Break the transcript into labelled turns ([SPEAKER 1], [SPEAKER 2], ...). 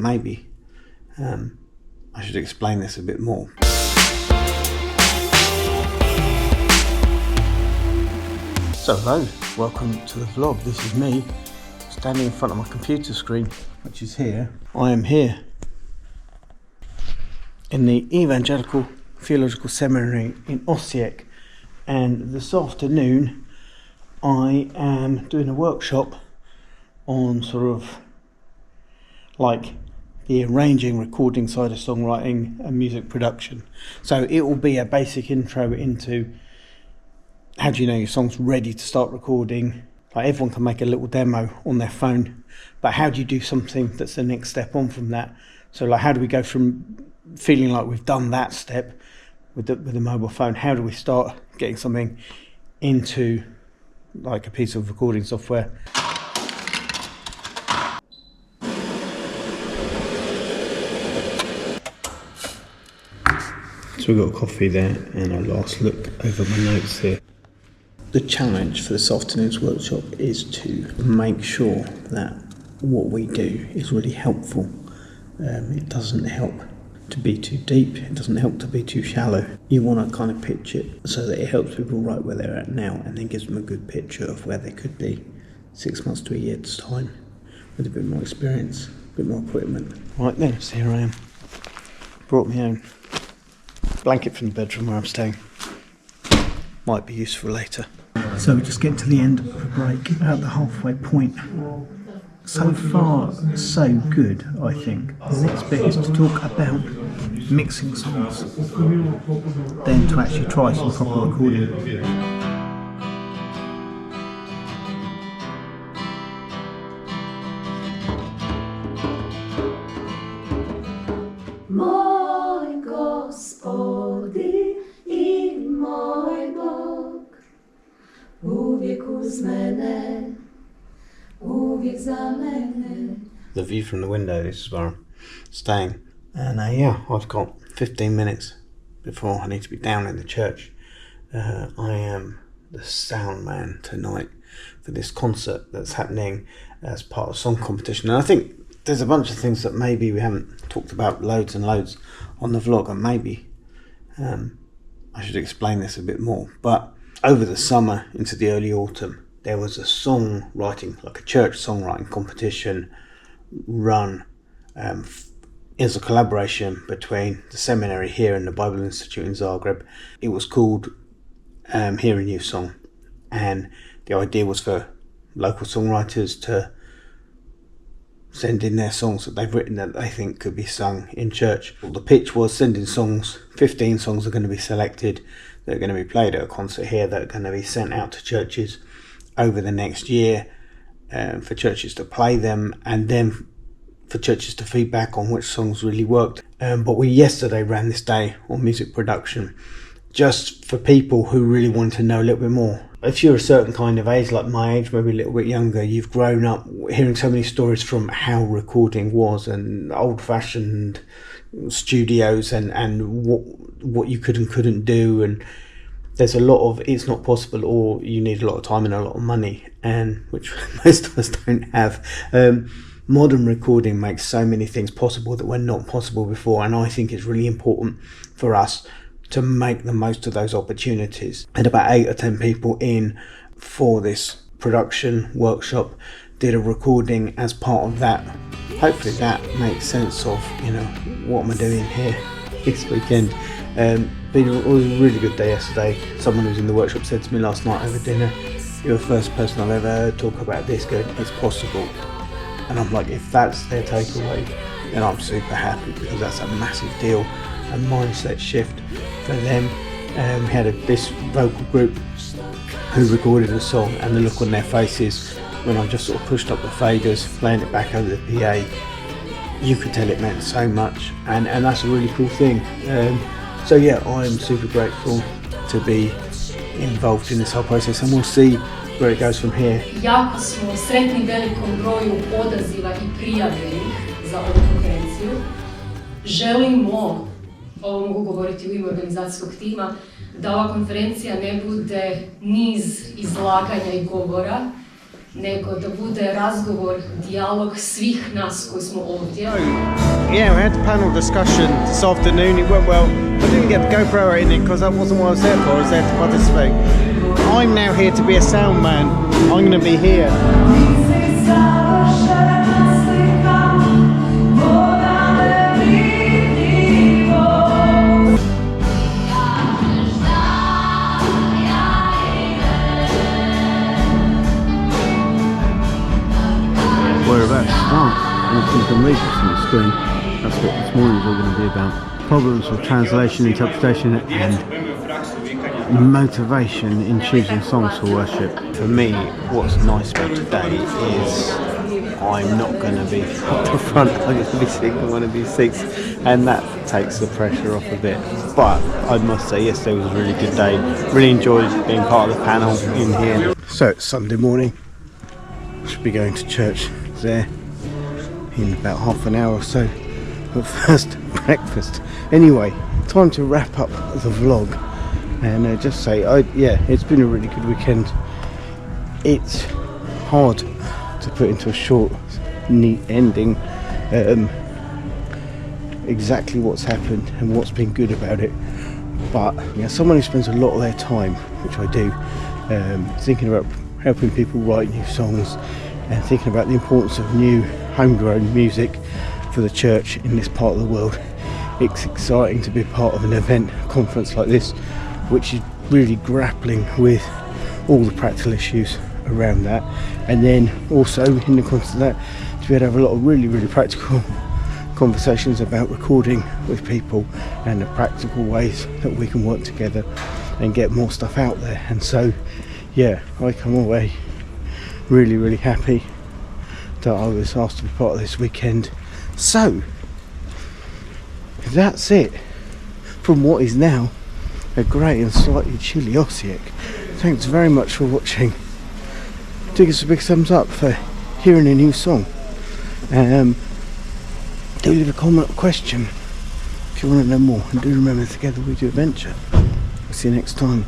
[SPEAKER 1] Maybe I should explain this a bit more. So hello, welcome to the vlog. This is me standing in front of my computer screen, which is here. I am here in the Evangelical Theological Seminary in Osijek, and this afternoon I am doing a workshop on sort of like the arranging, recording side of songwriting and music production. So it will be a basic intro into how do you know your song's ready to start recording. Like everyone can make a little demo on their phone, but how do you do something that's the next step on from that? So like how do we go from feeling like we've done that step with the mobile phone? How do we start getting something into like a piece of recording software? So we've got coffee there and a last look over my notes here. The challenge for this afternoon's workshop is to make sure that what we do is really helpful. It doesn't help to be too deep, it doesn't help to be too shallow. You want to kind of pitch it so that it helps people right where they're at now and then gives them a good picture of where they could be 6 months to a year's time with a bit more experience, a bit more equipment. Right then, so here I am. Brought my own blanket from the bedroom where I'm staying. Might be useful later. So we're just getting to the end of the break, at the halfway point. So far, so good, I think. The next bit is to talk about mixing songs, then to actually try some proper recording.
[SPEAKER 2] Moj Gospodi I moj Bog, uvijek uz mene, uvijek za mene.
[SPEAKER 1] The view from the window, this is where I'm staying. And yeah, I've got 15 minutes before I need to be down in the church. I am the sound man tonight for this concert that's happening as part of a song competition. And I think there's a bunch of things that maybe we haven't talked about loads and loads on the vlog, and maybe I should explain this a bit more. But over the summer into the early autumn, there was a songwriting, like a church songwriting competition run as a collaboration between the seminary here and the Bible Institute in Zagreb. It was called Hear a New Song, and the idea was for local songwriters to send in their songs that they've written that they think could be sung in church. Well, the pitch was send in songs. 15 songs are going to be selected that are going to be played at a concert here that are going to be sent out to churches over the next year for churches to play them, and then for churches to feedback on which songs really worked. But we yesterday ran this day on music production just for people who really want to know a little bit more. If you're a certain kind of age, like my age, maybe a little bit younger, you've grown up hearing so many stories from how recording was and old-fashioned studios and what you could and couldn't do, and there's a lot of it's not possible, or you need a lot of time and a lot of money, and which most of us don't have. Modern recording makes so many things possible that were not possible before, and I think it's really important for us to make the most of those opportunities. And about 8 or 10 people in for this production workshop did a recording as part of that. Hopefully that makes sense of, you know, what am I doing here this weekend. But it was a really good day yesterday. Someone who was in the workshop said to me last night over dinner, "You're the first person I've ever heard talk about this going, it's possible." And I'm like, if that's their takeaway, then I'm super happy, because that's a massive deal, a mindset shift for them. We had this vocal group who recorded a song, and the look on their faces when I just sort of pushed up the faders, playing it back over the PA, you could tell it meant so much, and that's a really cool thing. So yeah, I'm super grateful to be involved in this whole process, and we'll see where it goes from here.
[SPEAKER 2] Jako smo sretni velikom broju odaziva I prijavljenih za ovu konferenciju. Želimo, ovo mogu govoriti u ime organizacijskog tima, da ova konferencija ne bude niz izlaganja I govora, nego da bude razgovor, dijalog svih nas koji smo ovdje.
[SPEAKER 1] Yeah, we had the panel discussion this afternoon. It went well. I didn't get the GoPro in it because that wasn't what I was there for. I was there to participate. I'm now here to be a sound man. I'm going to be here. We're about to start, and you can read this on the screen. That's what this morning's all going to be about. Problems with translation, interpretation and motivation in choosing songs for worship. For me, what's nice about today is I'm not going to be up the front, I'm going to be sitting in one of these seats, and that takes the pressure off a bit. But I must say yesterday was a really good day. Really enjoyed being part of the panel in here. So it's Sunday morning. Should be going to church there in about half an hour or so, but first breakfast. Anyway, time to wrap up the vlog and just say yeah, it's been a really good weekend. It's hard to put into a short, neat ending exactly what's happened and what's been good about it, but you know, someone who spends a lot of their time, which I do, thinking about helping people write new songs and thinking about the importance of new homegrown music for the church in this part of the world. It's exciting to be part of an event, a conference like this, which is really grappling with all the practical issues around that, and then also in the context of that to be able to have a lot of really practical conversations about recording with people and the practical ways that we can work together and get more stuff out there. And so yeah, I come away really happy that I was asked to be part of this weekend. So that's it from what is now a grey and slightly chilly Osijek. Thanks very much for watching. Do give us a big thumbs up for hearing a new song. Do leave a comment or question if you want to know more, and do remember, together we do adventure. We'll see you next time.